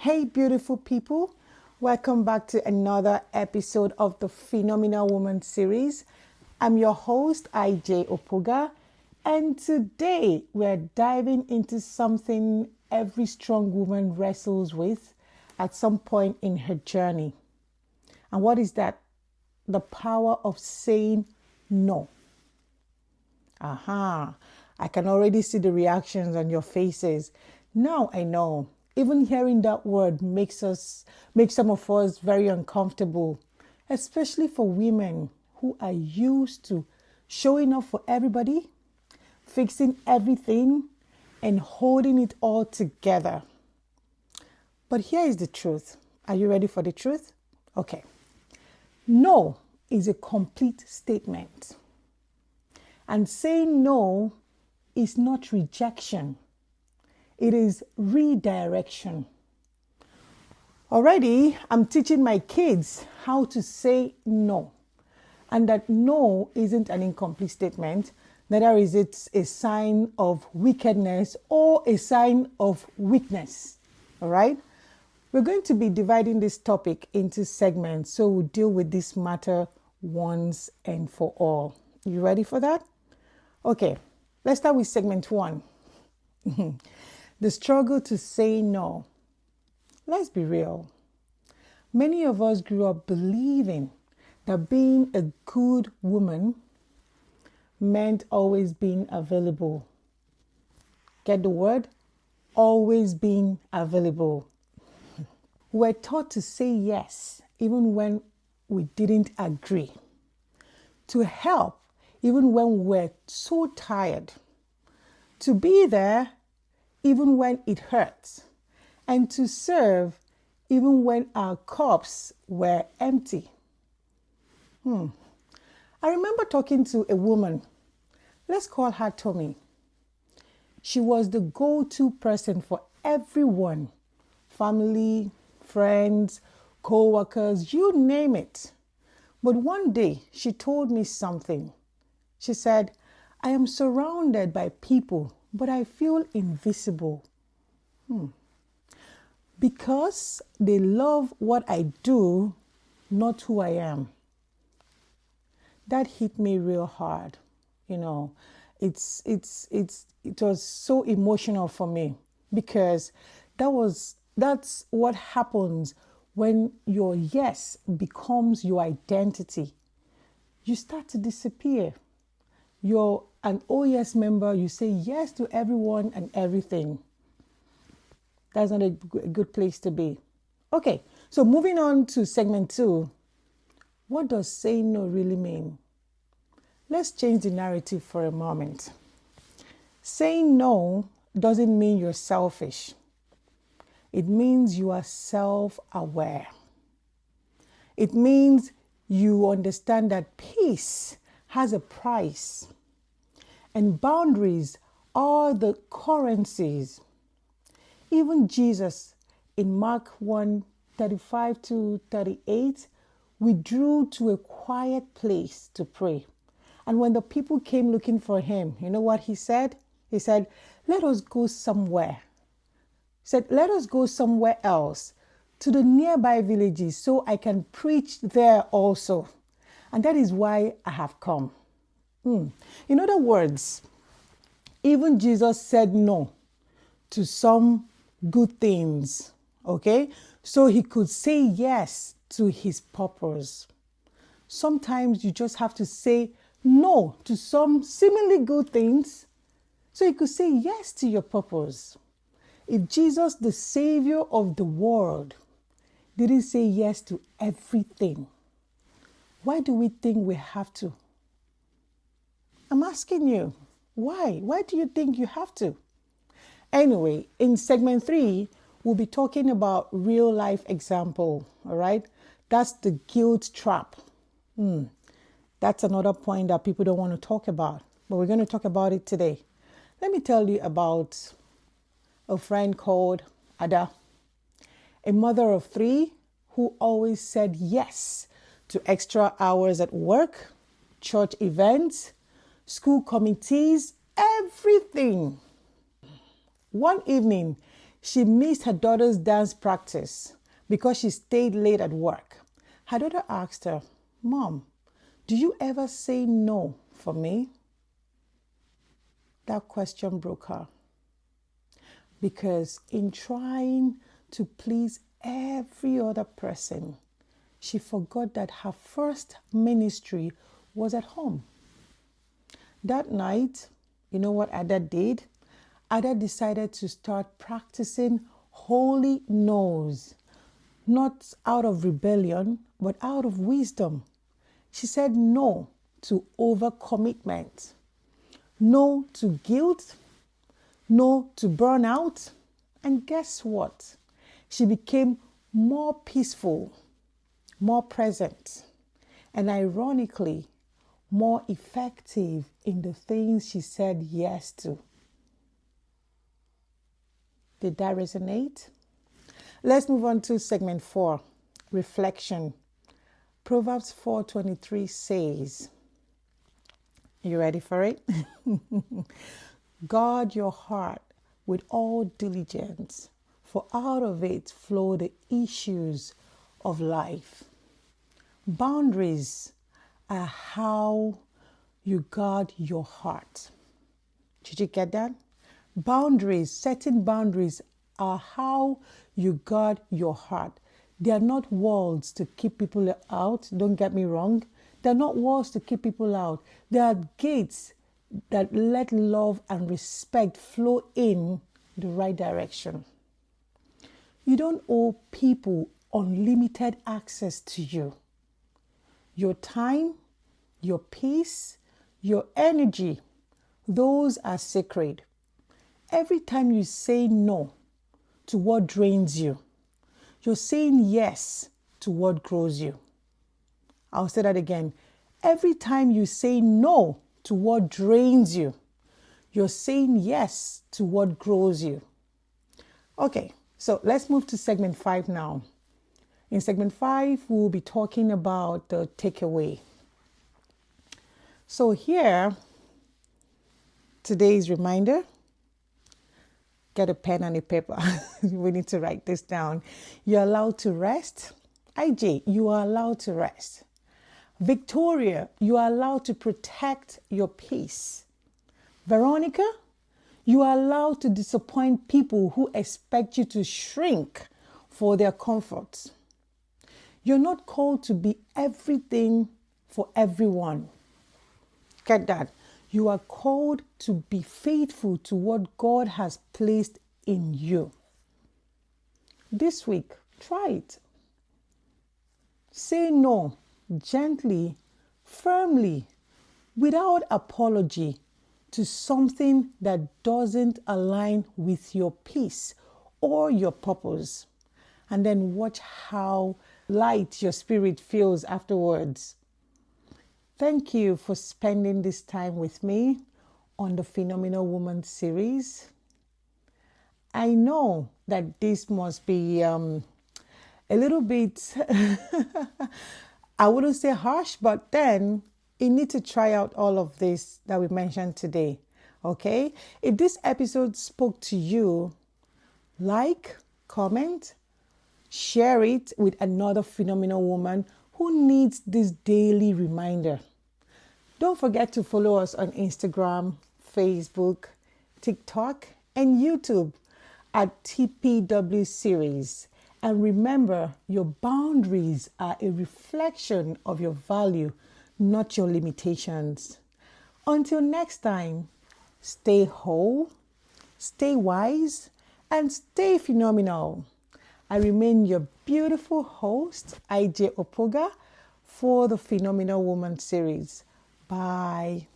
Hey, beautiful people. Welcome back to another episode of the Phenomenal Woman series. I'm your host, Opogah, and today we're diving into something every strong woman wrestles with at some point in her journey. And what is that? The power of saying no. Aha, I can already see the reactions on your faces. Now I know. Even hearing that word makes some of us very uncomfortable, especially for women who are used to showing up for everybody, fixing everything, and holding it all together. But here is the truth. Are you ready for the truth? Okay. No is a complete statement. And saying no is not rejection. It is redirection. Already, I'm teaching my kids how to say no. And that no isn't an incomplete statement. Neither is it a sign of wickedness or a sign of weakness. All right? We're going to be dividing this topic into segments, so we'll deal with this matter once and for all. You ready for that? Okay, let's start with segment 1. The struggle to say no. Let's be real. Many of us grew up believing that being a good woman meant always being available. Get the word? Always being available. We're taught to say yes even when we didn't agree. To help even when we're so tired. To be there even when it hurts, and to serve even when our cups were empty. I remember talking to a woman, let's call her Tommy. She was the go-to person for everyone, family, friends, co-workers, you name it. But one day she told me something. She said, I am surrounded by people, but I feel invisible. Because they love what I do, not who I am. That hit me real hard. It was so emotional for me because that's what happens when your yes becomes your identity. You start to disappear. You're an oh yes member, you say yes to everyone and everything. That's not a good place to be. Okay, so moving on to segment 2. What does saying no really mean? Let's change the narrative for a moment. Saying no doesn't mean you're selfish. It means you are self-aware. It means you understand that peace has a price, and boundaries are the currencies. Even Jesus in Mark 1:35-38 withdrew to a quiet place to pray. And when the people came looking for him, you know what he said? He said, let us go somewhere. He said, let us go somewhere else to the nearby villages so I can preach there also. And that is why I have come. In other words, even Jesus said no to some good things, okay? So he could say yes to his purpose. Sometimes you just have to say no to some seemingly good things so you could say yes to your purpose. If Jesus, the Savior of the world, didn't say yes to everything, why do we think we have to? I'm asking you, why? Why do you think you have to? Anyway, in segment 3, we'll be talking about real life example, all right? That's the guilt trap. That's another point that people don't want to talk about, but we're going to talk about it today. Let me tell you about a friend called Ada, a mother of 3 who always said yes to extra hours at work, church events, school committees, everything. One evening, She missed her daughter's dance practice because she stayed late at work. Her daughter asked her, "Mom, do you ever say no for me?" That question broke her. Because in trying to please every other person, she forgot that her first ministry was at home. That night, you know what Ada did? Ada decided to start practicing holy no's, not out of rebellion, but out of wisdom. She said no to overcommitment, no to guilt, no to burnout. And guess what? She became more peaceful, more present, and ironically, more effective in the things she said yes to. Did that resonate? Let's move on to segment 4, reflection. Proverbs 4:23 says, you ready for it? Guard your heart with all diligence, for out of it flow the issues of life. Boundaries are how you guard your heart. Did you get that? Boundaries, setting boundaries are how you guard your heart. They are not walls to keep people out. Don't get me wrong. They're not walls to keep people out. They are gates that let love and respect flow in the right direction. You don't owe people unlimited access to you. Your time, your peace, your energy, those are sacred. Every time you say no to what drains you, you're saying yes to what grows you. I'll say that again. Every time you say no to what drains you, you're saying yes to what grows you. Okay, so let's move to segment 5 now. In segment 5, we'll be talking about the takeaway. So here, today's reminder, get a pen and a paper. We need to write this down. You're allowed to rest. IJ, you are allowed to rest. Victoria, you are allowed to protect your peace. Veronica, you are allowed to disappoint people who expect you to shrink for their comfort. You're not called to be everything for everyone. Get that? You are called to be faithful to what God has placed in you. This week, try it. Say no gently, firmly, without apology to something that doesn't align with your peace or your purpose. And then watch how light your spirit feels afterwards. Thank you for spending this time with me on the Phenomenal Woman series. I know that this must be a little bit, I wouldn't say harsh, but then you need to try out all of this that we mentioned today. Okay? If this episode spoke to you, like, comment, share it with another phenomenal woman who needs this daily reminder. Don't forget to follow us on Instagram, Facebook, TikTok, and YouTube at Tpwseries. And remember, your boundaries are a reflection of your value, not your limitations. Until next time, stay whole, stay wise, and stay phenomenal. I remain your beautiful host, IJ Opogah, for the Phenomenal Woman series. Bye.